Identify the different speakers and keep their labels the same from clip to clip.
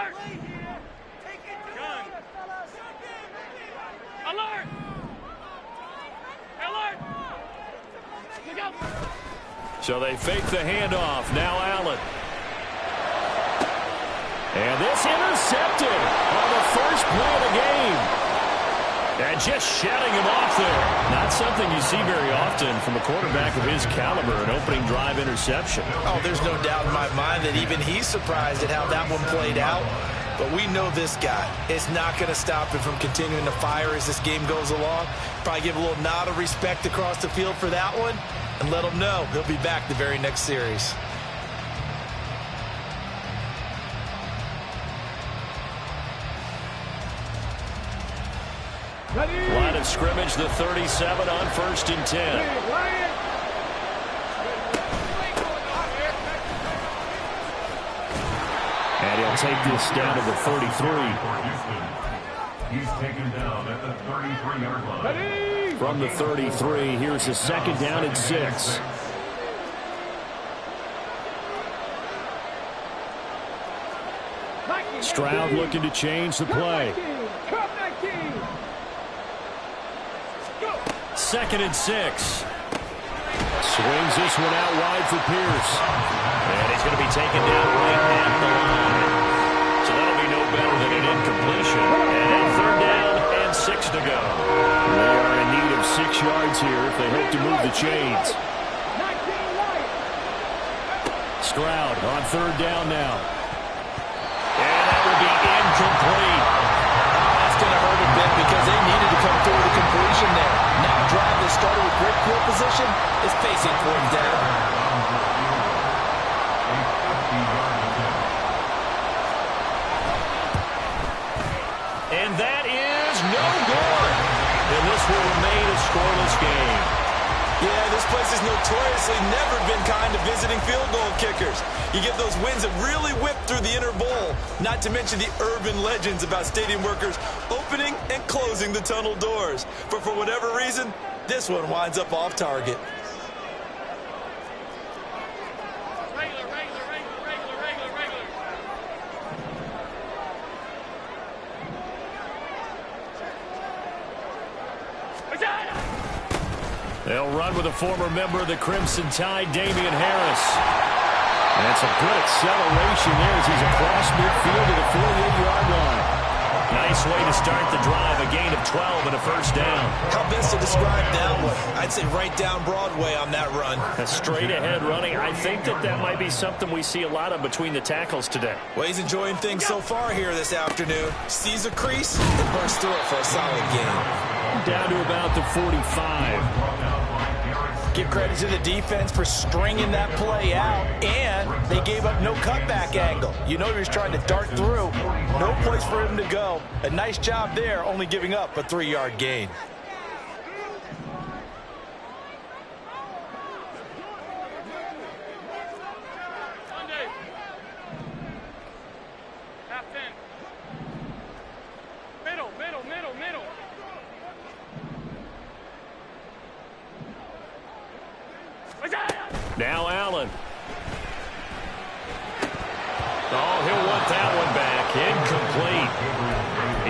Speaker 1: Alert! Gun. Alert! Alert! Look out!
Speaker 2: So they fake the handoff. Now Allen. And this intercepted on the first play of the game. And just shutting him off there. Not something you see very often from a quarterback of his caliber, an opening drive interception.
Speaker 3: Oh, there's no doubt in my mind that even he's surprised at how that one played out. But we know this guy. It's not going to stop him from continuing to fire as this game goes along. Probably give a little nod of respect across the field for that one and let him know he'll be back the very next series.
Speaker 2: Line of scrimmage, the 37 on 1st and 10. And he'll take this down to the 33.
Speaker 4: He's taken down at the 33-yard line.
Speaker 2: From the 33, here's a 2nd down and 6. Stroud looking to change the play. 2nd and 6. Swings this one out wide for Pierce. And he's going to be taken down right at the line. So that'll be no better than an incompletion. And 3rd down and 6 to go. They are in need of 6 yards here if they hope to move the chains. Stroud on 3rd down now. And that will be incomplete.
Speaker 3: That's going to hurt a bit because they needed to come through with a completion there. Now drive that started with great field position is facing 4th down.
Speaker 2: And that is no good. And this will remain a scoreless game.
Speaker 3: Yeah, this place has notoriously never been kind to visiting field goal kickers. You get those wins that really whip through the inner bowl, not to mention the urban legends about stadium workers opening and closing the tunnel doors. But for whatever reason, this one winds up off target.
Speaker 2: They'll run with a former member of the Crimson Tide, Damian Harris. And it's a good acceleration there as he's across midfield to the 48-yard line. Nice way to start the drive, a gain of 12 and a 1st down.
Speaker 3: How best to describe that one? I'd say right down Broadway on that run.
Speaker 2: A straight-ahead running. I think that might be something we see a lot of between the tackles today.
Speaker 3: Well, he's enjoying things so far here this afternoon. Sees a crease and bursts through it for a solid gain.
Speaker 2: Down to about the 45.
Speaker 3: Give credit to the defense for stringing that play out, and they gave up no cutback angle. You know he was trying to dart through. No place for him to go. A nice job there, only giving up a 3-yard gain.
Speaker 2: Now Allen. Oh, he'll want that one back. Incomplete.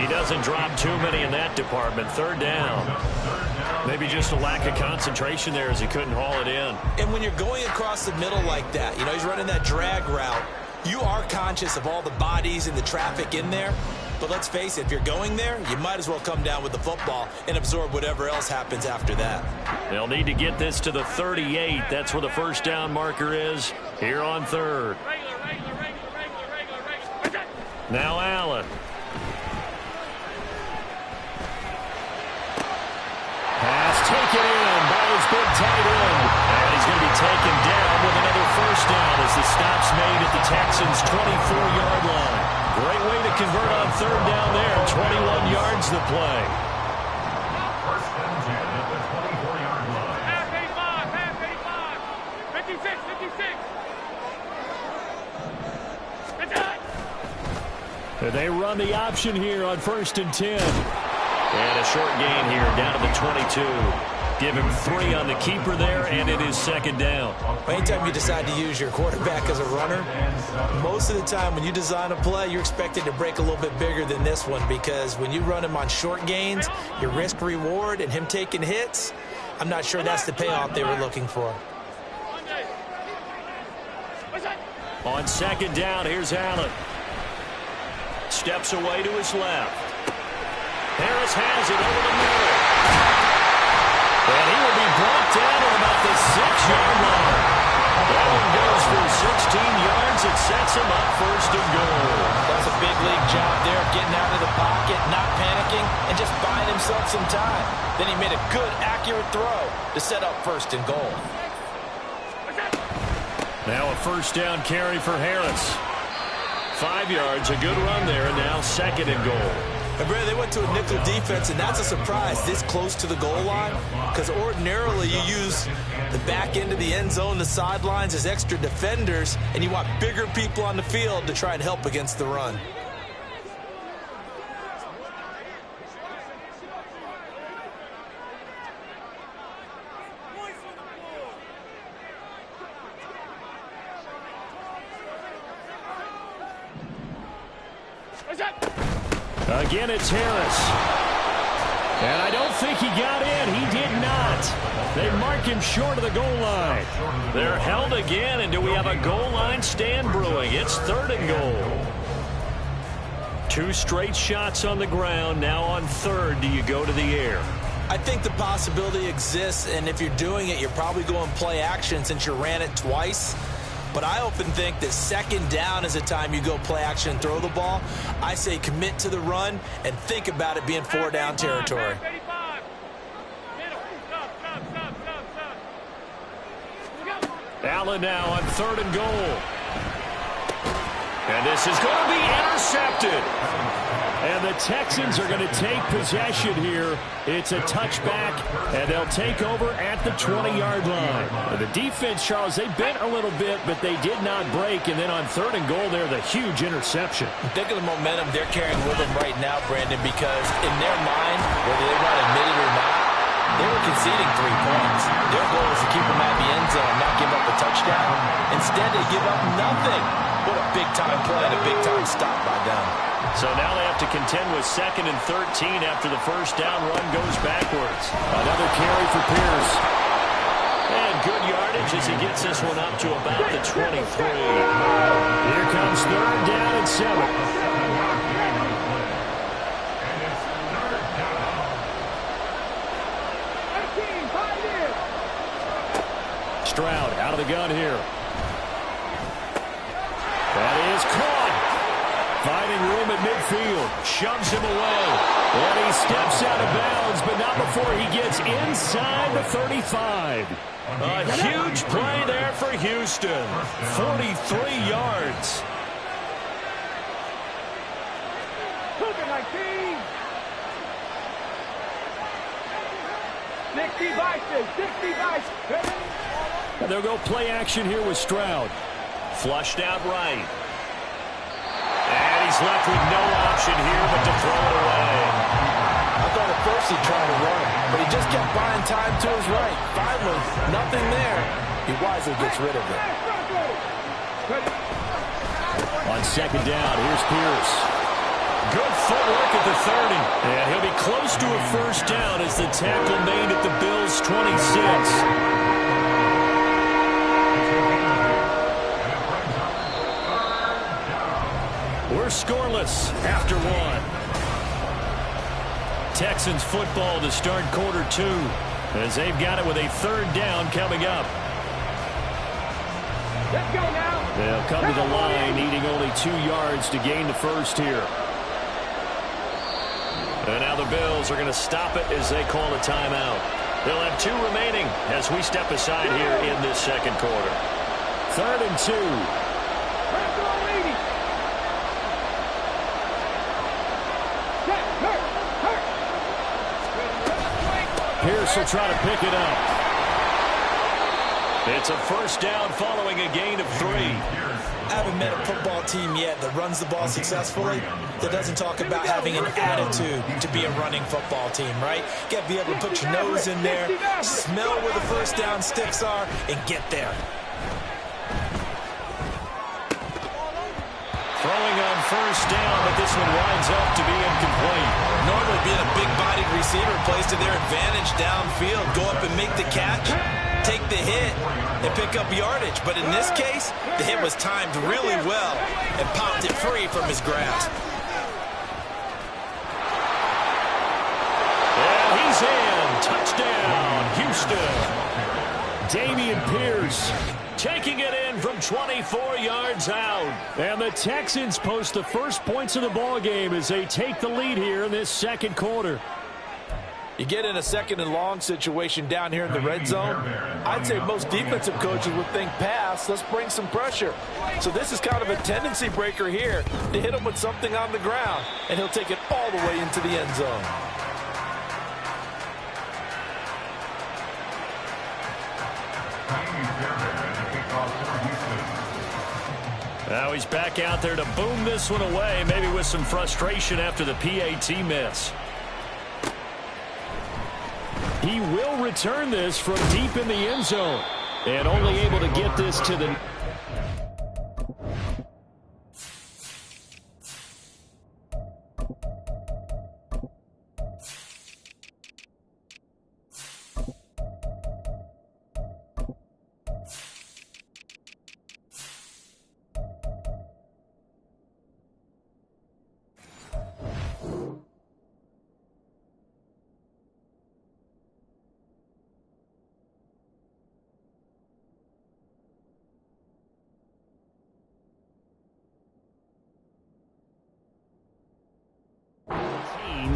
Speaker 2: He doesn't drop too many in that department. 3rd down. Maybe just a lack of concentration there as he couldn't haul it in.
Speaker 3: And when you're going across the middle like that, you know, he's running that drag route, you are conscious of all the bodies and the traffic in there. But let's face it, if you're going there, you might as well come down with the football and absorb whatever else happens after that.
Speaker 2: They'll need to get this to the 38. That's where the 1st down marker is here on 3rd. Now Allen. Pass taken in by his big tight end. And he's going to be taken down with another 1st down as the stop's made at the Texans' 24-yard line. Great way to convert on 3rd down there. 21 yards the play.
Speaker 4: 1st and 10 at the 24-yard line.
Speaker 1: Half 85. 56.
Speaker 2: They run the option here on 1st and 10. And a short gain here down to the 22. Give him 3 on the keeper there, and it is second down.
Speaker 3: Anytime you decide to use your quarterback as a runner, most of the time when you design a play, you're expected to break a little bit bigger than this one, because when you run him on short gains, your risk-reward and him taking hits, I'm not sure that's the payoff they were looking for.
Speaker 2: On second down, here's Allen. Steps away to his left. Harris has it over the middle. And he will be brought down at about the 6-yard line. That one goes for 16 yards. It sets him up first and goal.
Speaker 3: That's a big league job there, getting out of the pocket, not panicking, and just buying himself some time. Then he made a good, accurate throw to set up first and goal.
Speaker 2: Now a first down carry for Harris. 5 yards, a good run there, and now second and goal.
Speaker 3: And Brad, they went to a nickel defense, and that's a surprise this close to the goal line, because ordinarily you use the back end of the end zone, the sidelines as extra defenders, and you want bigger people on the field to try and help against the run.
Speaker 2: Again, it's Harris. And I don't think he got in. He did not. They mark him short of the goal line. They're held again, and do we have a goal line stand brewing? It's third and goal. 2 straight shots on the ground. Now on third, do you go to the air?
Speaker 3: I think the possibility exists, and if you're doing it, you're probably going play action since you ran it twice. But I often think that second down is a time you go play action and throw the ball. I say commit to the run and think about it being 4-down territory.
Speaker 2: Allen now on third and goal. And this is going to be intercepted. And the Texans are going to take possession here. It's a touchback, and they'll take over at the 20-yard line. The defense, Charles, they bent a little bit, but they did not break. And then on third and goal there, the huge interception.
Speaker 3: Think of the momentum they're carrying with them right now, Brandon, because in their mind, whether they want to admit it or not, they were conceding 3 points. Their goal was to keep them at the end zone, not give up a touchdown. Instead, they give up nothing. What a big-time play and a big-time stop by them.
Speaker 2: So now they have to contend with 2nd and 13 after the first down run goes backwards. Another carry for Pierce. And good yardage as he gets this one up to about the 23. Here comes third down and 7. Stroud out of the gun here. That is caught. Finding room at midfield. Shoves him away. And he steps out of bounds, but not before he gets inside the 35. A huge play there for Houston. 43 yards. They'll go play action here with Stroud. Flushed out right. And he's left with no option here but to throw it away.
Speaker 3: I thought at first he'd try to run, but he just kept buying time to his right. Finally, nothing there. He wisely gets rid of it.
Speaker 2: On second down, here's Pierce. Good footwork at the 30. And he'll be close to a first down as the tackle made at the Bills' 26. We're scoreless after 1. Texans football to start quarter 2 as they've got it with a third down coming up.
Speaker 1: Let's go now.
Speaker 2: They'll come to the line needing only 2 yards to gain the first here. And now the Bills are going to stop it as they call a timeout. They'll have 2 remaining as we step aside here in this second quarter. 3rd and 2. Pierce will try to pick it up. It's a first down following a gain of 3.
Speaker 3: I haven't met a football team yet that runs the ball successfully that doesn't talk about having an attitude to be a running football team, right? You got to be able to put your nose in there, smell where the first down sticks are, and get there.
Speaker 2: Throwing on first down, but this one winds up to be incomplete.
Speaker 3: Normally being a big-bodied receiver plays to their advantage downfield. Go up and make the catch, take the hit, and pick up yardage. But in this case, the hit was timed really well and popped it free from his grasp.
Speaker 2: And he's in. Touchdown, Houston. Dameon Pierce taking it in from 24 yards out.
Speaker 1: And the Texans post the first points of the ball game as they take the lead here in this second quarter.
Speaker 5: You get in a second and long situation down here in the red zone, I'd say most defensive coaches would think pass, let's bring some pressure. So this is kind of a tendency breaker here to hit him with something on the ground, and he'll take it all the way into the end zone.
Speaker 2: Now he's back out there to boom this one away, maybe with some frustration after the PAT miss.
Speaker 1: He will return this from deep in the end zone and only able to get this to the...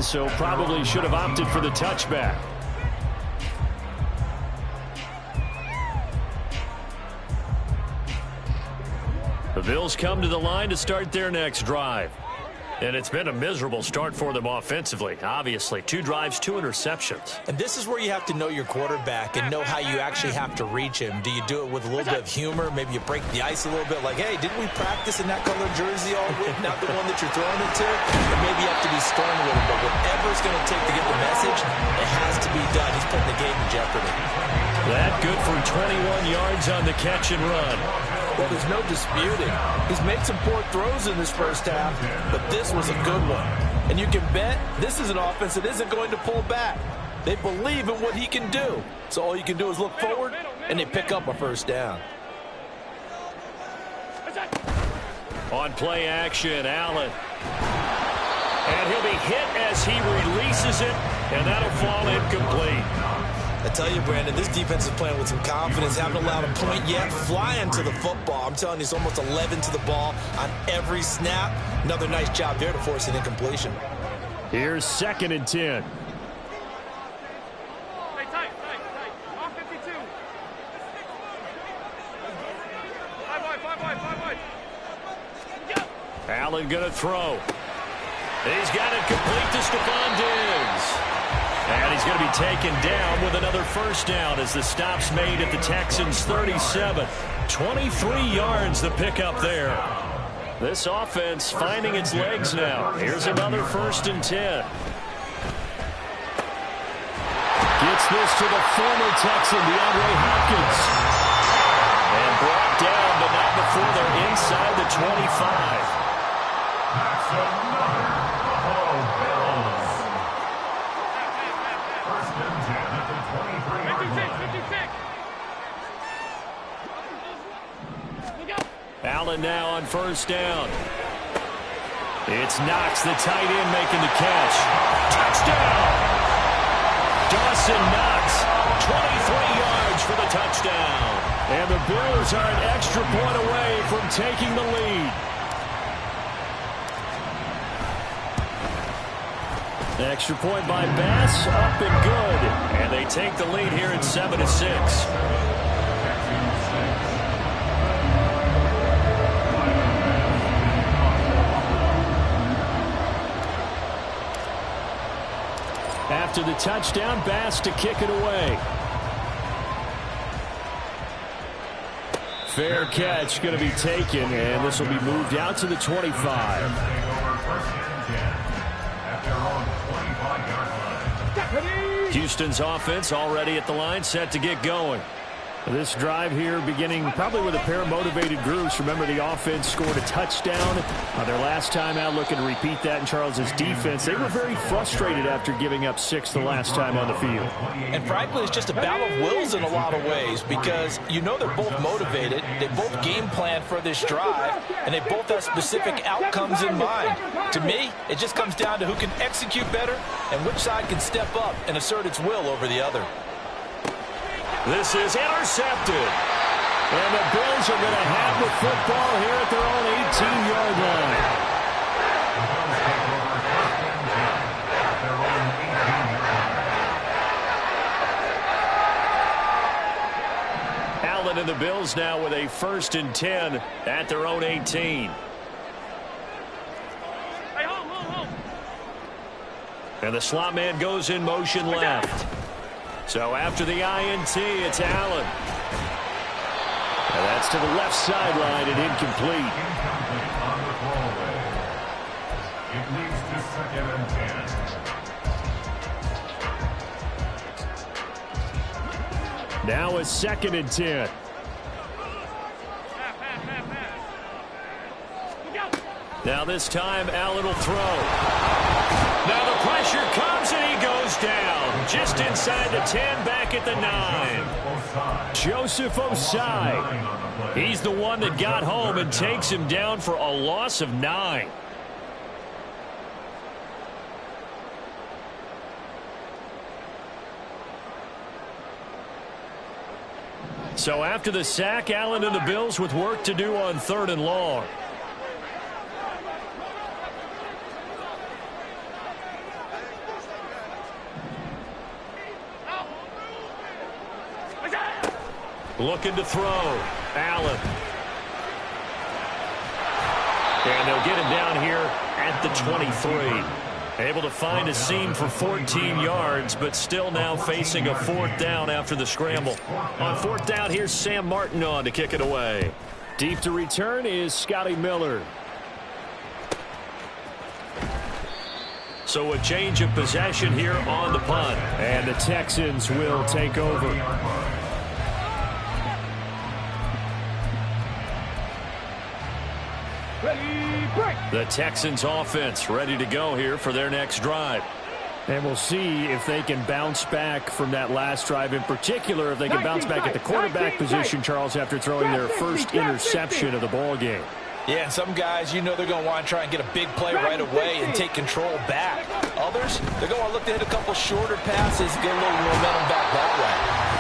Speaker 1: So probably should have opted for the touchback. The Bills come to the line to start their next drive. And it's been a miserable start for them offensively. Obviously, 2 drives, 2 interceptions.
Speaker 3: And this is where you have to know your quarterback and know how you actually have to reach him. Do you do it with a little bit of humor? Maybe you break the ice a little bit like, hey, didn't we practice in that color jersey all week? Not the one that you're throwing it to? Or maybe you have to be stern with him. But whatever it's going to take to get the message, it has to be done. He's putting the game in jeopardy.
Speaker 2: That good for 21 yards on the catch and run.
Speaker 5: Well, there's no disputing. He's made some poor throws in this first half, but this was a good one. And you can bet this is an offense that isn't going to pull back. They believe in what he can do. So all you can do is look forward, and they pick up a first down.
Speaker 2: On play action, Allen. And he'll be hit as he releases it, and that'll fall incomplete.
Speaker 3: I tell you, Brandon, this defense is playing with some confidence. Haven't allowed a point yet. Flying to the football. I'm telling you, it's almost 11 to the ball on every snap. Another nice job there to force an incompletion.
Speaker 1: Here's 2nd and 10. Hey, tight. Off 52. 5 wide.
Speaker 2: Allen going to throw. He's got it complete to Stephon Diggs. And he's going to be taken down with another first down as the stop's made at the Texans' 37. 23 yards the pickup there. This offense finding its legs now. Here's another 1st and 10.
Speaker 1: Gets this to the former Texan, DeAndre Hopkins.
Speaker 2: And brought down, but not before they're inside the 25.
Speaker 4: That's another Buffalo Bills. 1st and 10 at the 23.
Speaker 1: 56.
Speaker 2: Allen now on first down. It's Knox, the tight end, making the catch. Touchdown! Dawson Knox, 23 yards for the touchdown.
Speaker 1: And the Bills are an extra point away from taking the lead. Extra point by Bass, up and good.
Speaker 2: And they take the lead here at 7-6.
Speaker 1: After the touchdown, Bass to kick it away.
Speaker 2: Fair catch going to be taken, and this will be moved out to the 25.
Speaker 1: Houston's offense already at the line, set to get going.
Speaker 2: This drive here beginning probably with a pair of motivated groups. Remember, the offense scored a touchdown their last time out, looking to repeat that in Charles's defense. They were very frustrated after giving up 6 the last time on the field.
Speaker 5: And frankly, it's just a battle of wills in a lot of ways, because you know they're both motivated, they both game plan for this drive, and they both have specific outcomes in mind. To me, it just comes down to who can execute better and which side can step up and assert its will over the other.
Speaker 1: This is intercepted. And the Bills are going to have the football here at their own 18-yard line. Allen and the Bills now with a 1st and 10 at their own 18. And the slot man goes in motion left. So after the INT, it's Allen. And that's to the left sideline and incomplete.
Speaker 4: It leads to 2nd and 10.
Speaker 2: Now it's 2nd and 10.
Speaker 1: Now this time, Allen will throw. Now the pressure comes and he goes down. Just inside the 10, back at the 9.
Speaker 2: Joseph Osai.
Speaker 1: He's the one that got home and takes him down for a loss of 9. So after the sack, Allen and the Bills with work to do on 3rd and long. Looking to throw. Allen. And they'll get him down here at the 23. Able to find a seam for 14 yards, but still now facing a 4th down after the scramble. On 4th down, here's Sam Martin on to kick it away.
Speaker 2: Deep to return is Scotty Miller.
Speaker 1: So a change of possession here on the punt.
Speaker 2: And the Texans will take over.
Speaker 1: The Texans offense ready to go here for their next drive.
Speaker 2: And we'll see if they can bounce back from that last drive. In particular, if they can bounce back at the quarterback position, Charles, after throwing their first interception of the ball game.
Speaker 5: Yeah, and some guys, you know they're going to want to try and get a big play right away and take control back. Others, they're going to look to hit a couple shorter passes, get a little momentum back that way.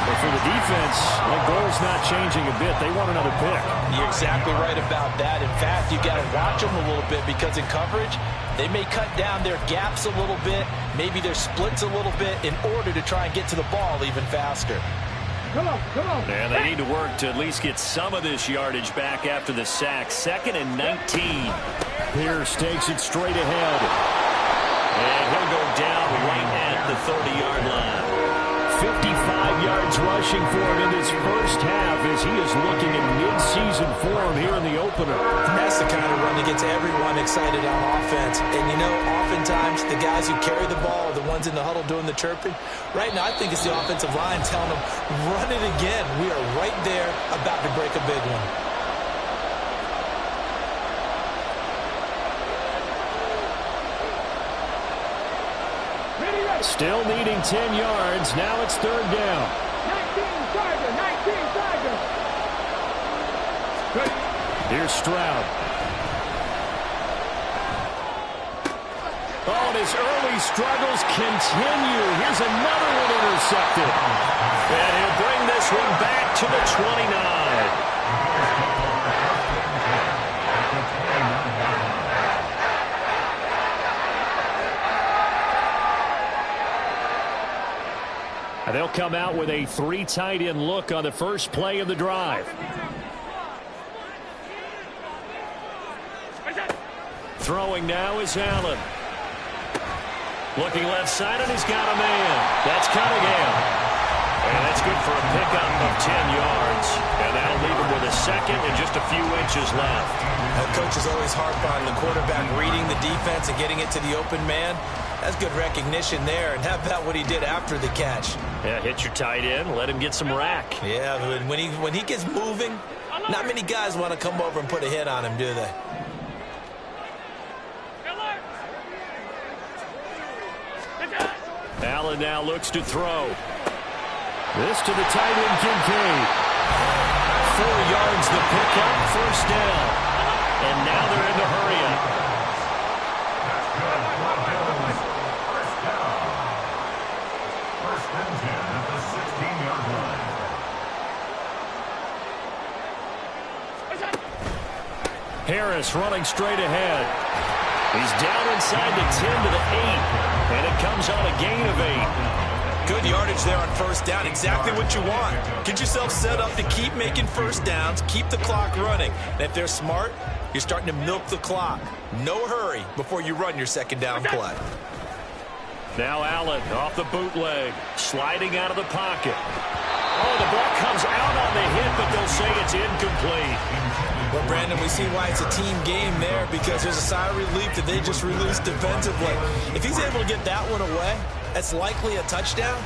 Speaker 2: But for the defense, the goal's not changing a bit. They want another pick.
Speaker 5: You're exactly right about that. In fact, you got to watch them a little bit, because in coverage, they may cut down their gaps a little bit, maybe their splits a little bit, in order to try and get to the ball even faster.
Speaker 1: Come on. And they need to work to at least get some of this yardage back after the sack. 2nd and 19.
Speaker 2: Pierce takes it straight ahead.
Speaker 1: And he'll go down right at the 30-yard line.
Speaker 2: 55 yards rushing for him in his first half, as he is looking in mid-season form here in the opener.
Speaker 3: That's the kind of run that gets everyone excited on offense. And, you know, oftentimes the guys who carry the ball are the ones in the huddle doing the chirping. Right now, I think it's the offensive line telling them, run it again. We are right there about to break a big one.
Speaker 2: Still needing 10 yards. Now it's 3rd down.
Speaker 6: 19 Tiger.
Speaker 2: Here's Stroud.
Speaker 1: Oh, and his early struggles continue. Here's another one intercepted. And he'll bring this one back to the 29. They'll come out with a 3 tight end look on the first play of the drive. Throwing now is Allen. Looking left side, and he's got a man. That's Cunningham. And that's good for a pickup of 10 yards. And that'll leave him with a 2nd second and just a few inches left.
Speaker 5: Coaches always harp on the quarterback reading the defense and getting it to the open man. That's good recognition there. And how about what he did after the catch?
Speaker 1: Yeah, hit your tight end, let him get some rack.
Speaker 5: Yeah, when he gets moving, not many guys want to come over and put a hit on him, do they?
Speaker 1: Allen now looks to throw. This to the tight end, Kincaid. 4 yards the pickup, first down. And now they're in the hurry up.
Speaker 4: First and 10 at the 16-yard line.
Speaker 1: Harris running straight ahead. He's down inside the 10 to the 8. And it comes on a gain of 8.
Speaker 3: Good yardage there on first down. Exactly what you want. Get yourself set up to keep making first downs, keep the clock running. And if they're smart, you're starting to milk the clock. No hurry before you run your second down play.
Speaker 1: Now Allen off the bootleg, sliding out of the pocket. Oh, the ball comes out on the hit, but they'll say it's incomplete.
Speaker 5: Well, Brandon, we see why it's a team game there, because there's a sigh of relief that they just released defensively. If he's able to get that one away, that's likely a touchdown.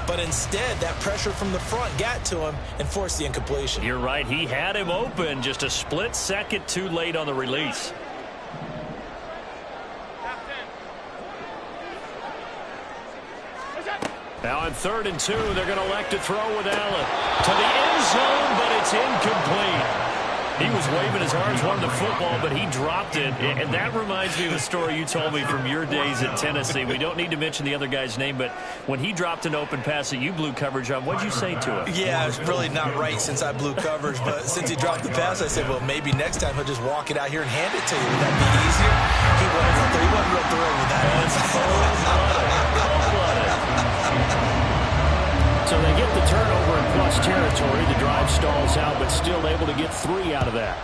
Speaker 5: But instead, that pressure from the front got to him and forced the incompletion.
Speaker 1: You're right. He had him open, just a split second too late on the release. Now on 3rd and 2, they're going to elect to throw with Allen. To the end zone, but it's incomplete. He was waving his arms, wanted the football, but he dropped it. And that reminds me of a story you told me from your days at Tennessee. We don't need to mention the other guy's name, but when he dropped an open pass that you blew coverage on, what'd you say to him?
Speaker 5: Yeah, it's really not right since I blew coverage, but since he dropped the pass, I said, well, maybe next time he'll just walk it out here and hand it to you. Would that be easier? He wasn't real thrilled with that.
Speaker 1: So they get the turnover in plus territory. The drive stalls out, but still able to get 3 out of that.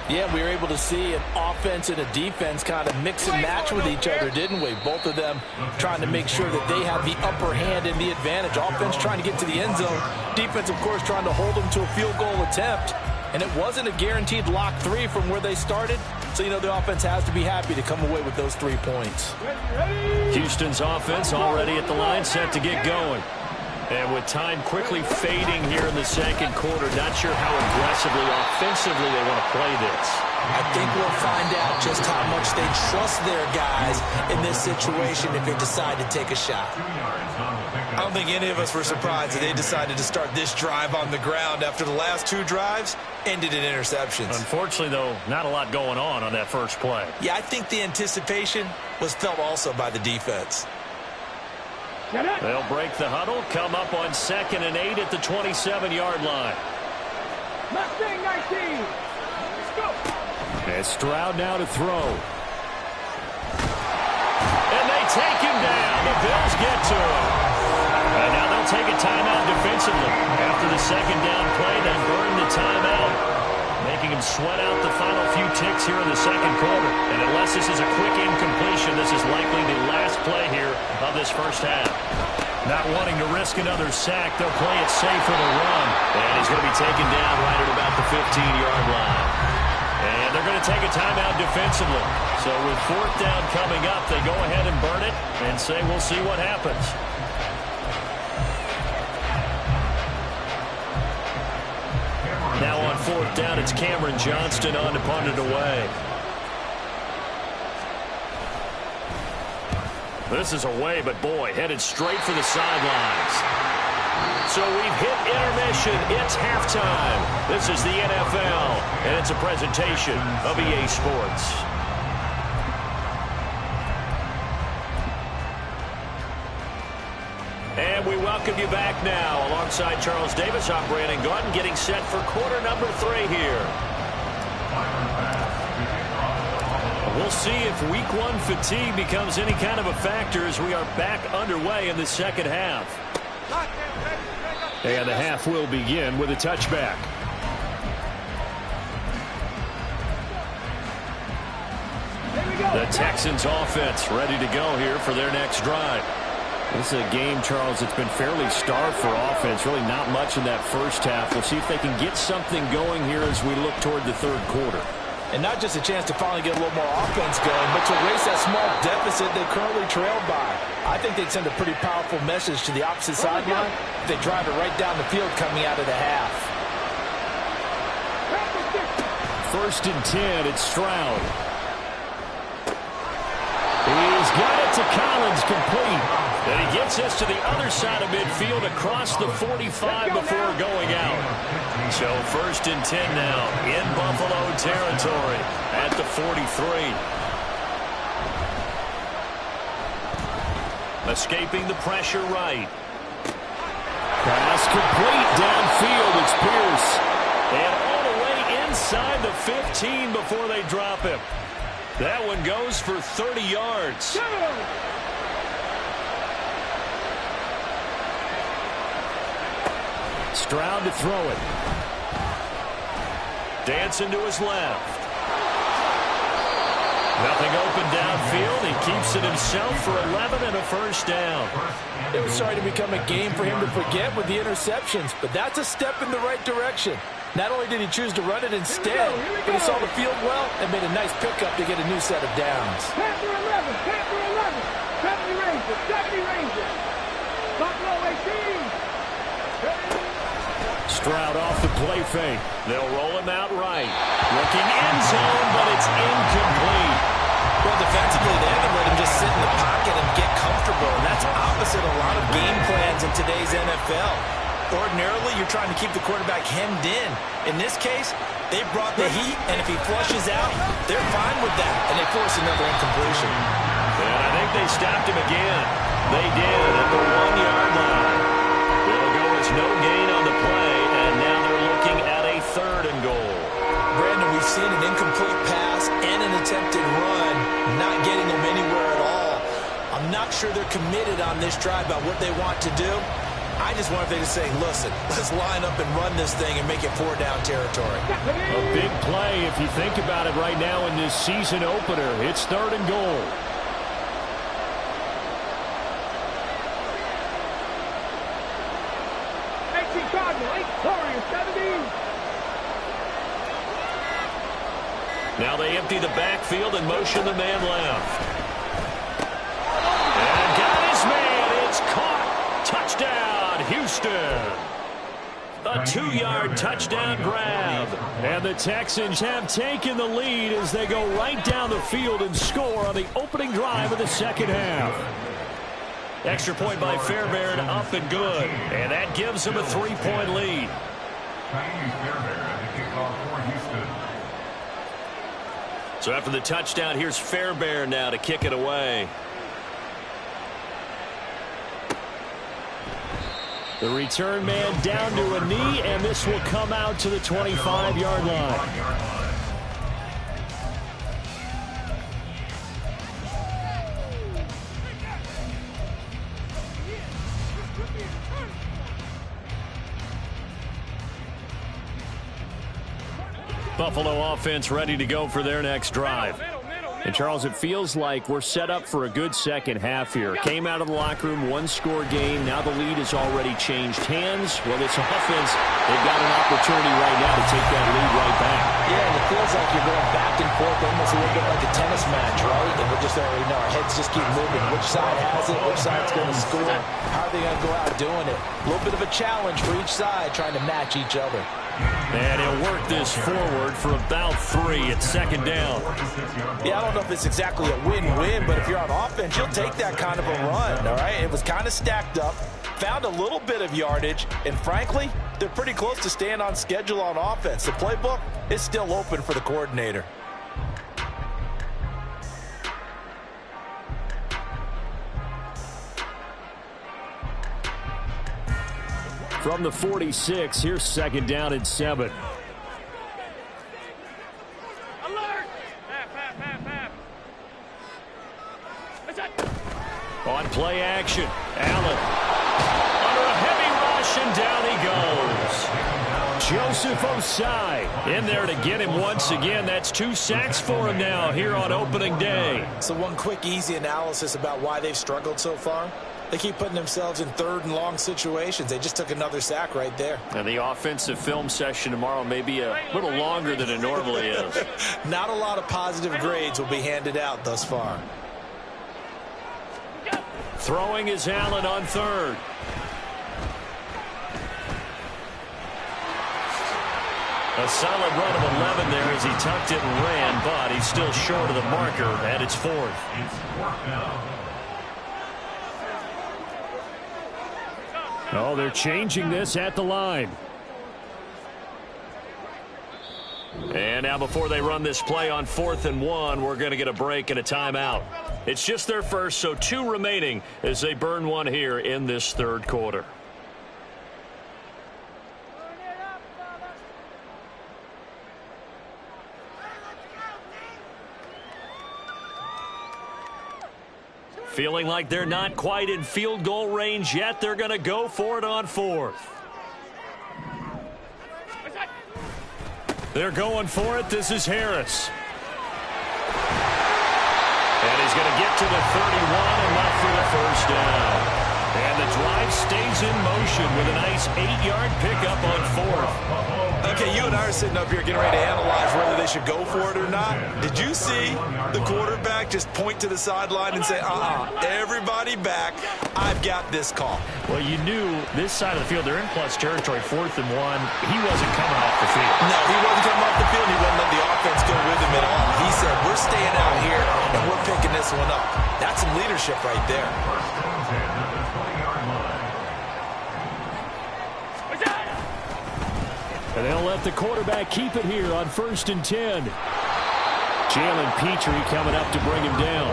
Speaker 5: Yeah, we were able to see an offense and a defense kind of mix and match with each other, didn't we? Both of them trying to make sure that they have the upper hand and the advantage. Offense trying to get to the end zone. Defense, of course, trying to hold them to a field goal attempt. And it wasn't a guaranteed lock 3 from where they started. So, the offense has to be happy to come away with those 3 points.
Speaker 1: Houston's offense already at the line, set to get going. And with time quickly fading here in the second quarter, not sure how aggressively, offensively they want to play this.
Speaker 5: I think we'll find out just how much they trust their guys in this situation if they decide to take a shot.
Speaker 3: I don't think any of us were surprised that they decided to start this drive on the ground after the last 2 drives ended in interceptions.
Speaker 1: Unfortunately, though, not a lot going on that first play.
Speaker 3: Yeah, I think the anticipation was felt also by the defense.
Speaker 1: They'll break the huddle, come up on 2nd and 8 at the 27-yard line.
Speaker 6: Mustang 19. Let's go.
Speaker 1: And Stroud now to throw. And they take him down. The Bills get to him. And now they'll take a timeout defensively. After the second down play, they burn the timeout, making him sweat out the final few ticks here in the second quarter. And unless this is a quick incompletion, this is likely the last play here of this first half. Not wanting to risk another sack, they'll play it safe for the run. And he's going to be taken down right at about the 15-yard line. And they're going to take a timeout defensively. So with 4th down coming up, they go ahead and burn it and say we'll see what happens. Now on 4th down, it's Cameron Johnston on to punt it away. This is away, but boy, headed straight for the sidelines. So we've hit intermission. It's halftime. This is the NFL, and it's a presentation of EA Sports. And we welcome you back now. Alongside Charles Davis, I'm Brandon Gordon, getting set for quarter number 3 here. We'll see if week 1 fatigue becomes any kind of a factor as we are back underway in the second half. And the half will begin with a touchback. The Texans offense ready to go here for their next drive.
Speaker 2: This is a game, Charles, that's been fairly starved for offense. Really not much in that first half. We'll see if they can get something going here as we look toward the third quarter.
Speaker 5: And not just a chance to finally get a little more offense going, but to erase that small deficit they currently trailed by. I think they'd send a pretty powerful message to the opposite sideline if they drive it right down the field coming out of the half.
Speaker 2: 1st and 10, it's Stroud. He's got it to Collins, complete. And he gets us to the other side of midfield across the 45 before going out. So 1st and 10 now in Buffalo territory at the 43. Escaping the pressure right. Pass complete downfield. It's Pierce. And all the way inside the 15 before they drop him. That one goes for 30 yards. Stroud to throw it. Dancing to his left. Nothing open downfield. He keeps it himself for 11 and a 1st down.
Speaker 5: It was starting to become a game for him to forget with the interceptions, but that's a step in the right direction. Not only did he choose to run it instead, but he saw the field well and made a nice pickup to get a new set of downs.
Speaker 6: Panther 11, Panther 11. 70 Rangers, 70 Rangers. Buffalo 18.
Speaker 2: Stroud off the play fake. They'll roll him out right. Looking end zone, but it's incomplete.
Speaker 3: Well, defensively, they haven't let him just sit in the pocket and get comfortable, and that's opposite a lot of game plans in today's NFL. Ordinarily, you're trying to keep the quarterback hemmed in. In this case, they brought the heat, and if he flushes out, they're fine with that, and they force another incompletion.
Speaker 1: And I think they stopped him again. They did at the 1-yard line. They'll go as no gain on the play, and now they're looking at a 3rd and goal.
Speaker 3: Brandon, we've seen an incomplete pass and an attempted run, not getting them anywhere at all. I'm not sure they're committed on this drive about what they want to do. I just wonder if they just say, listen, let's line up and run this thing and make it 4-down territory.
Speaker 2: A big play if you think about it right now in this season opener. It's 3rd and goal.
Speaker 1: Now they empty the backfield and motion the man left. And got his man. It's caught. Touchdown, Houston. A 2-yard touchdown grab.
Speaker 2: And the Texans have taken the lead as they go right down the field and score on the opening drive of the 2nd half.
Speaker 1: Extra point by Fairbairn, up and good. And that gives him a 3-point lead. So after the touchdown, here's Fairbairn now to kick it away.
Speaker 2: The return man down to a knee, and this will come out to the 25-yard line.
Speaker 1: Buffalo offense ready to go for their next drive.
Speaker 2: And, Charles, it feels like we're set up for a good second half here. Came out of the locker room, 1-score game. Now the lead has already changed hands. Well, this offense, they've got an opportunity right now to take that lead right back.
Speaker 5: Yeah, and it feels like you're going back and forth almost a little bit like a tennis match, right? And we're just already know our heads just keep moving. Which side has it? Which side's going to score? How are they going to go out doing it? A little bit of a challenge for each side trying to match each other.
Speaker 1: And he'll work this forward for about 3 at 2nd down.
Speaker 5: Yeah, I don't know if it's exactly a win-win, but if you're on offense, you'll take that kind of a run, all right? It was kind of stacked up, found a little bit of yardage, and frankly, they're pretty close to staying on schedule on offense. The playbook is still open for the coordinator.
Speaker 2: From the 46, here's 2nd down and 7.
Speaker 6: Alert!
Speaker 1: On play action, Allen under a heavy rush, and down he goes.
Speaker 2: Joseph Osai
Speaker 1: In there to get him once again. That's 2 sacks for him now here on opening day.
Speaker 3: So one quick, easy analysis about why they've struggled so far.
Speaker 5: They keep putting themselves in third and long situations. They just took another sack right there.
Speaker 1: And the offensive film session tomorrow may be a little longer than it normally is.
Speaker 5: Not a lot of positive grades will be handed out thus far.
Speaker 1: Throwing is Allen on third. A solid run of 11 there as he tucked it and ran, but he's still short of the marker, and it's fourth. Oh, they're changing this at the line. And now before they run this play on 4th and 1, we're going to get a break and a timeout. It's just their first, so 2 remaining as they burn one here in this third quarter. Feeling like they're not quite in field goal range yet. They're going to go for it on 4th. They're going for it. This is Harris. And he's going to get to the 31, enough for the first down. And the drive stays in motion with a nice 8-yard pickup on 4th.
Speaker 3: Okay, you and I are sitting up here getting ready to analyze whether they should go for it or not. Did you see the quarterback just point to the sideline and say, everybody back, I've got this call?
Speaker 1: Well, you knew this side of the field, they're in plus territory, 4th and 1. He wasn't coming off the field.
Speaker 3: No, he wasn't coming off the field. He wouldn't let the offense go with him at all. He said, we're staying out here, and we're picking this one up. That's some leadership right there.
Speaker 1: And they'll let the quarterback keep it here on 1st and 10. Jalen Petrie coming up to bring him down.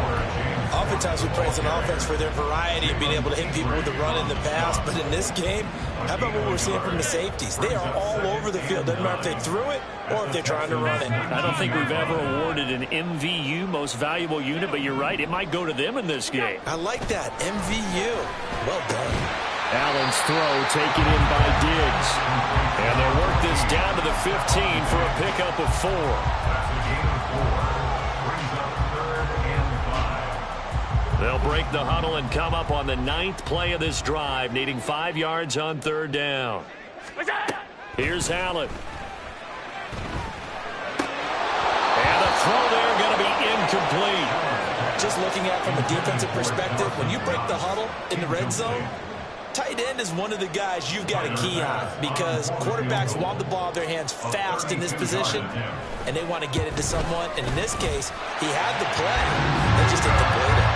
Speaker 5: Oftentimes we praise an offense for their variety and being able to hit people with the run in the pass. But in this game, how about what we're seeing from the safeties? They are all over the field. Doesn't matter if they threw it or if they're trying to run it.
Speaker 1: I don't think we've ever awarded an MVU, most valuable unit, but you're right. It might go to them in this game.
Speaker 5: I like that. MVU. Well done.
Speaker 1: Allen's throw taken in by Diggs. And they'll work this down to the 15 for a pickup of 4. They'll break the huddle and come up on the 9th play of this drive, needing 5 yards on 3rd down. Here's Allen. And a throw there going to be incomplete.
Speaker 5: Just looking at it from a defensive perspective, when you break the huddle in the red zone, tight end is one of the guys you've got to key on because quarterbacks want the ball in their hands fast in this position, and they want to get it to someone. And in this case, he had the play. They just didn't complete it.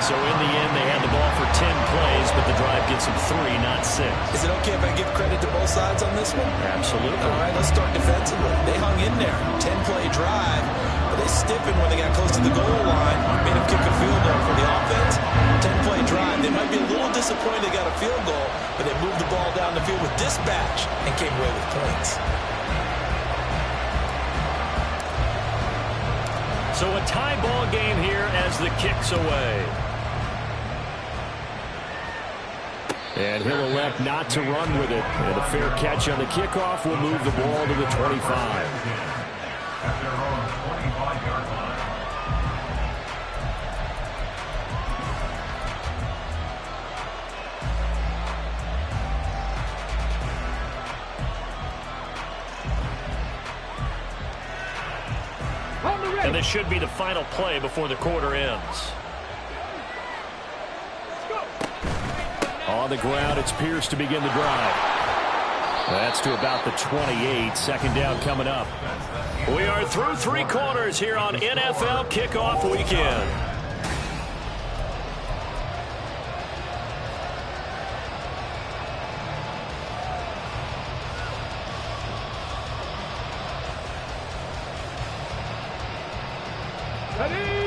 Speaker 1: So in the end, they had the ball for 10 plays, but the drive gets them 3, not 6.
Speaker 5: Is it okay if I give credit to both sides on this one?
Speaker 1: Absolutely.
Speaker 5: All right, let's start defensively. They hung in there. 10-play drive. But they stiffened when they got close to the goal line. Made them kick a field goal for the offense. 10-play drive. They might be a little disappointed they got a field goal, but they moved the ball down the field with dispatch and came away with points.
Speaker 1: So a tie ball game here as the kick's away. And he'll elect not to run with it. And a fair catch on the kickoff will move the ball to the 25. And this should be the final play before the quarter ends. On the ground, it's Pierce to begin the drive. That's to about the 28. 2nd down coming up. We are through 3 quarters here on NFL Kickoff Weekend.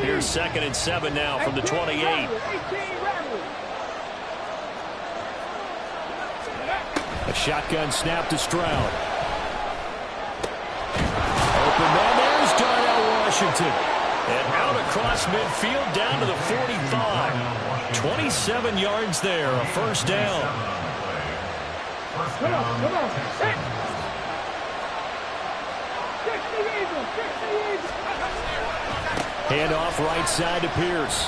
Speaker 1: Here's 2nd and 7 now from the 28. A shotgun snap to Stroud. Open man, there's Darnell Washington. And out across midfield down to the 45. 27 yards there, a first down.
Speaker 6: Come on. Hey.
Speaker 1: Hand off right side to Pierce.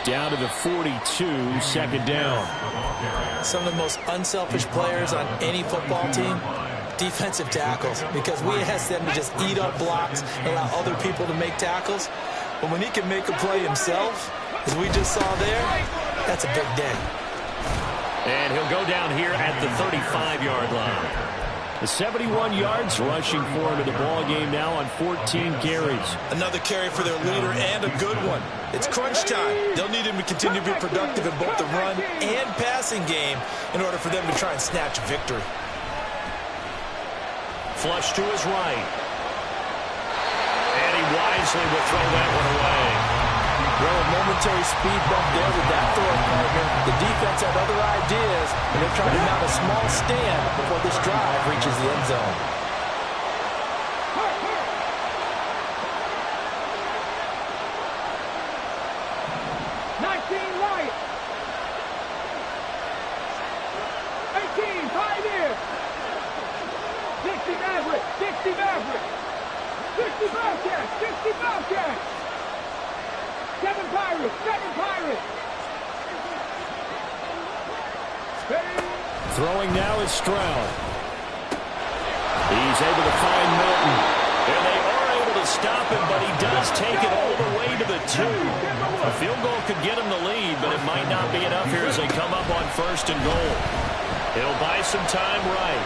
Speaker 2: down to the 42, second down.
Speaker 5: Some of the most unselfish players on any football team, defensive tackles, because we ask them to just eat up blocks and allow other people to make tackles. But when he can make a play himself, as we just saw there, that's a big day.
Speaker 1: And he'll go down here at the 35-yard line.
Speaker 2: The 71 yards rushing for him in the ball game now on 14 carries.
Speaker 5: Another carry for their leader and a good one. It's crunch time. They'll need him to continue to be productive in both the run and passing game in order for them to try and snatch a victory.
Speaker 1: Flush to his right. And he wisely will throw that one away.
Speaker 5: Well, a momentary speed bump there with that throwing partner. The defense had other ideas, and they're trying to mount a small stand before this drive reaches the end zone.
Speaker 2: Throwing now is Stroud. He's able to find Milton.
Speaker 1: And they are able to stop him, but he does take it all the way to the 2. A field goal could get him the lead, but it might not be enough here as they come up on 1st and goal. He'll buy some time right.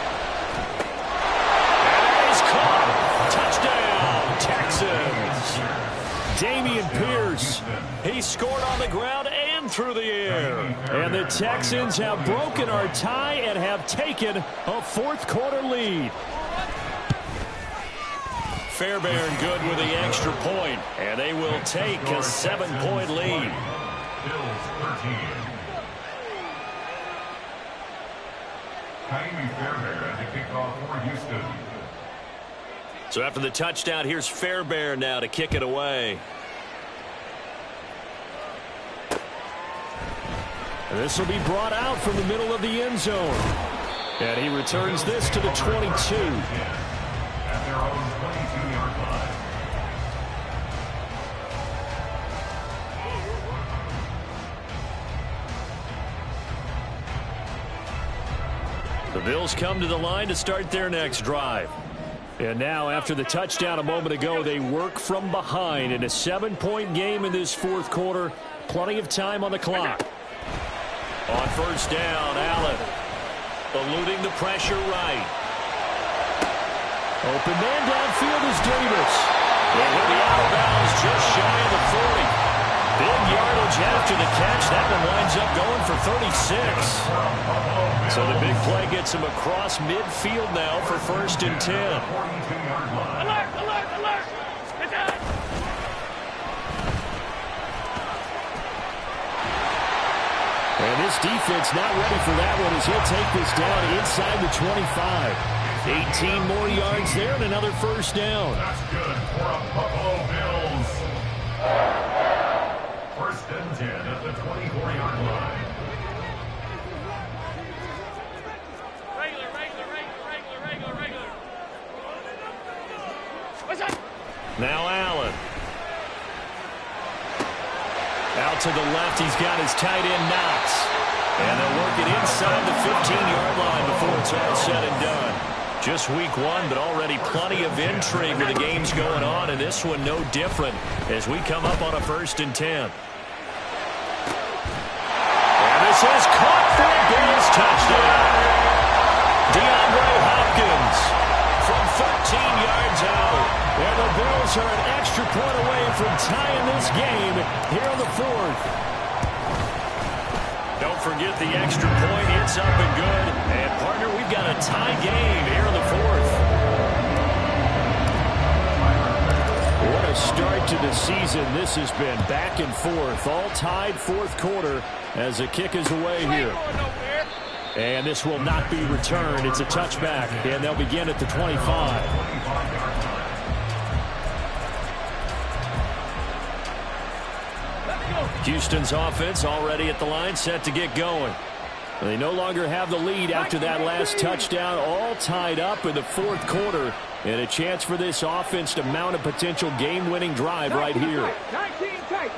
Speaker 1: And he's caught. Touchdown, Texans.
Speaker 2: Damian Pierce.
Speaker 1: He scored on the ground and through the air.
Speaker 2: And the Texans have broken our tie and have taken a fourth-quarter lead.
Speaker 1: Fairbairn good with the extra point, and they will take a 7-point lead.
Speaker 4: Bills 13. Kyrie Fairbairn to kick off for Houston.
Speaker 1: So after the touchdown, here's Fairbairn now to kick it away.
Speaker 2: And this will be brought out from the middle of the end zone. And he returns this to the 22.
Speaker 4: At their own 22-yard line.
Speaker 1: The Bills come to the line to start their next drive.
Speaker 2: And now, after the touchdown a moment ago, they work from behind in a 7-point game in this fourth quarter. Plenty of time on the clock.
Speaker 1: On 1st down, Allen eluding the pressure right.
Speaker 2: Open man downfield is Davis.
Speaker 1: And he'll be out of bounds just shy of the 40. Big yardage after the catch. That one winds up going for 36. So the big play gets him across midfield now for 1st and 10.
Speaker 6: Alert, alert, alert! Attack!
Speaker 2: And this defense not ready for that one as he'll take this down inside the 25. 18 more yards there and another 1st down.
Speaker 4: That's good for a Buffalo Bills. 1st and 10 at the 24-yard line.
Speaker 6: Regular. What's that?
Speaker 1: Now Allen. Out to the left, he's got his tight end Knox. And they'll work it inside the 15-yard line before it's all said and done. Just week 1, but already plenty of intrigue with the games going on, and this one no different as we come up on a 1st and 10. And this is caught for a Bills touchdown. DeAndre Hopkins from 13 yards out. And the Bills are an extra point away from tying this game here in the 4th. Don't forget the extra point. It's up and good. And, partner, we've got a tie game here in the 4th.
Speaker 2: What a start to the season. This has been back and forth. All tied 4th quarter as the kick is away here. And this will not be returned. It's a touchback. And they'll begin at the 25.
Speaker 1: Houston's offense already at the line, set to get going.
Speaker 2: They no longer have the lead after that last touchdown, all tied up in the 4th quarter. And a chance for this offense to mount a potential game-winning drive right here.
Speaker 6: 19 tight.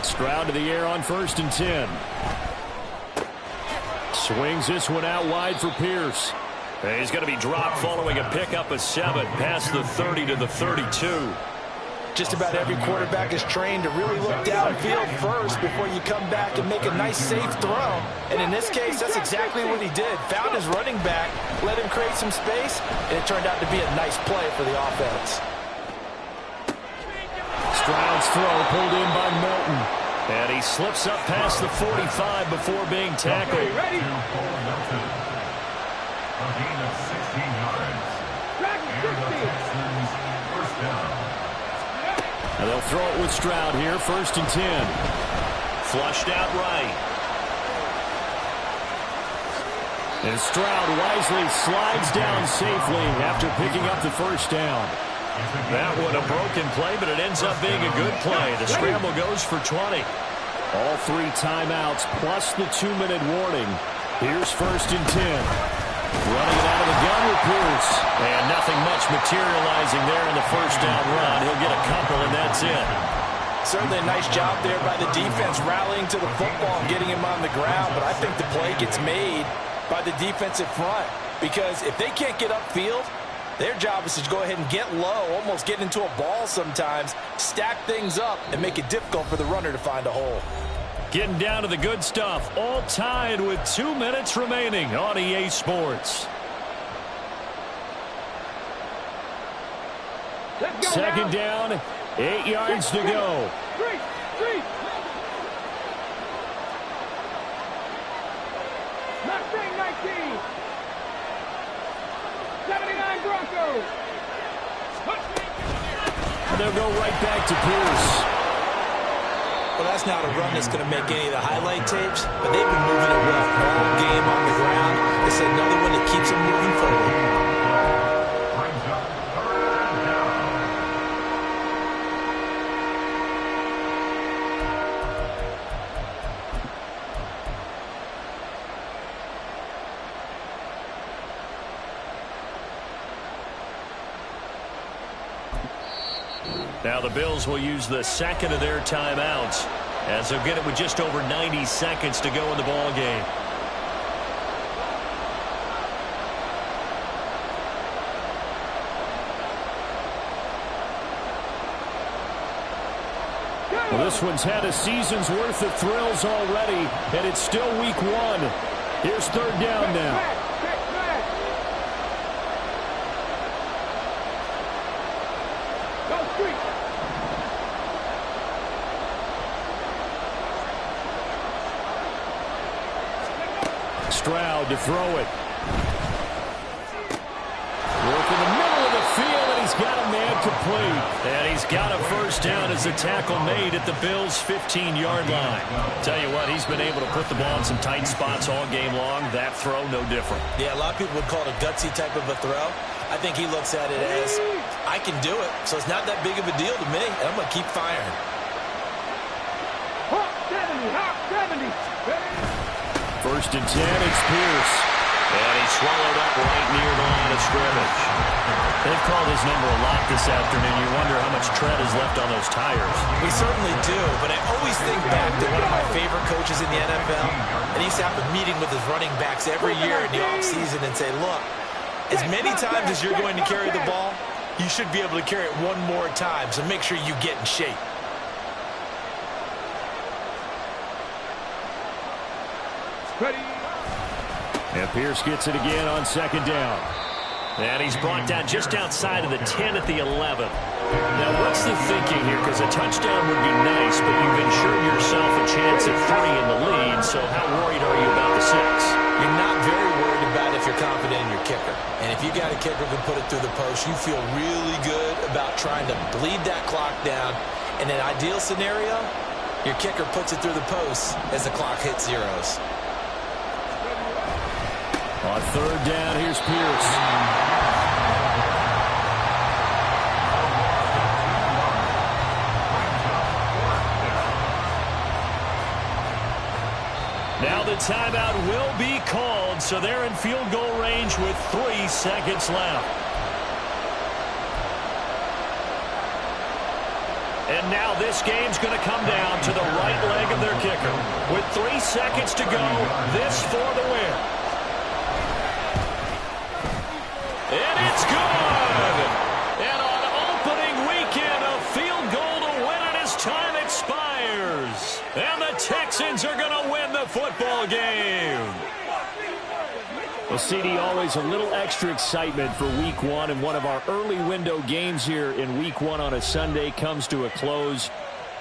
Speaker 2: Stroud to the air on 1st and 10. Swings this one out wide for Pierce.
Speaker 1: And he's going to be dropped following a pickup of 7 past the 30 to the 32.
Speaker 5: Just about every quarterback is trained to really look downfield first before you come back and make a nice, safe throw. And in this case, that's exactly what he did. Found his running back, let him create some space, and it turned out to be a nice play for the offense.
Speaker 2: Stroud's throw pulled in by Melton.
Speaker 1: And he slips up past the 45 before being tackled.
Speaker 6: Ready?
Speaker 4: A gain of 16 yards.
Speaker 6: Track
Speaker 4: And the
Speaker 6: 60.
Speaker 4: Texans first down.
Speaker 2: And they'll throw it with Stroud here, 1st and 10.
Speaker 1: Flushed out right.
Speaker 2: And Stroud wisely slides down safely after picking up the 1st down.
Speaker 1: That one a broken play, but it ends up being a good play. The scramble goes for 20.
Speaker 2: All 3 timeouts plus the 2-minute warning. Here's 1st and 10. Running it out of the gun with Pierce.
Speaker 1: And nothing much materializing there in the 1st down run. He'll get a couple, and that's it.
Speaker 5: Certainly a nice job there by the defense rallying to the football and getting him on the ground. But I think the play gets made by the defensive front. Because if they can't get upfield, their job is to go ahead and get low, almost get into a ball sometimes, stack things up, and make it difficult for the runner to find a hole.
Speaker 1: Getting down to the good stuff. All tied with 2 minutes remaining on EA Sports.
Speaker 6: Let's go
Speaker 2: 2nd
Speaker 6: now.
Speaker 2: down, 8 yards to go.
Speaker 6: Three. Mustang 19. 79 Broncos.
Speaker 2: They'll go right back to Pierce.
Speaker 5: Well, that's not a run that's going to make any of the highlight tapes, but they've been moving it well all game on the ground. It's another one that keeps them moving forward.
Speaker 4: Brings up 3rd down.
Speaker 1: Now the Bills will use the 2nd of their timeouts as they'll get it with just over 90 seconds to go in the ball game.
Speaker 2: Well, this one's had a season's worth of thrills already, and it's still week 1. Here's 3rd down now.
Speaker 6: Go street.
Speaker 2: Stroud to throw it. Work in the middle of the field, and he's got a man complete.
Speaker 1: And he's got a 1st down as the tackle made at the Bills' 15-yard line. Tell you what, he's been able to put the ball in some tight spots all game long. That throw, no different.
Speaker 5: Yeah, a lot of people would call it a gutsy type of a throw. I think he looks at it as, I can do it, so it's not that big of a deal to me, and I'm going to keep firing.
Speaker 6: Hawk 70.
Speaker 2: 1st and 10, it's Pierce.
Speaker 1: And he's swallowed up right near the line of scrimmage. They've called his number a lot this afternoon. You wonder how much tread is left on those tires.
Speaker 5: We certainly do, but I always think back to one of my favorite coaches in the NFL, and he used to have a meeting with his running backs every year in the offseason and say, look, as many times as you're going to carry the ball, you should be able to carry it one more time, so make sure you get in shape.
Speaker 6: Ready.
Speaker 2: And Pierce gets it again on 2nd down.
Speaker 1: And he's brought down just outside of the 10 at the 11. Now, what's the thinking here? Because a touchdown would be nice, but you've ensured yourself a chance at 3 in the lead, so how worried are you about the 6?
Speaker 5: You're not very worried about if you're confident in your kicker. And if you got a kicker who can put it through the post, you feel really good about trying to bleed that clock down. In an ideal scenario, your kicker puts it through the post as the clock hits zeros.
Speaker 2: On 3rd down, here's Pierce.
Speaker 1: Now the timeout will be called, so they're in field goal range with 3 seconds left. And now this game's going to come down to the right leg of their kicker. With 3 seconds to go, this for the win. And it's good! And on opening weekend, a field goal to win it as time expires. And the Texans are going to win the football game.
Speaker 2: Well, CD, always a little extra excitement for Week 1, and one of our early window games here in Week 1 on a Sunday comes to a close.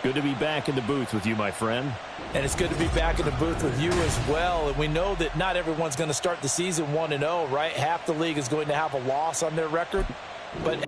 Speaker 2: Good to be back in the booth with you, my friend.
Speaker 5: And it's good to be back in the booth with you as well. And we know that not everyone's going to start the season 1-0, right? Half the league is going to have a loss on their record. But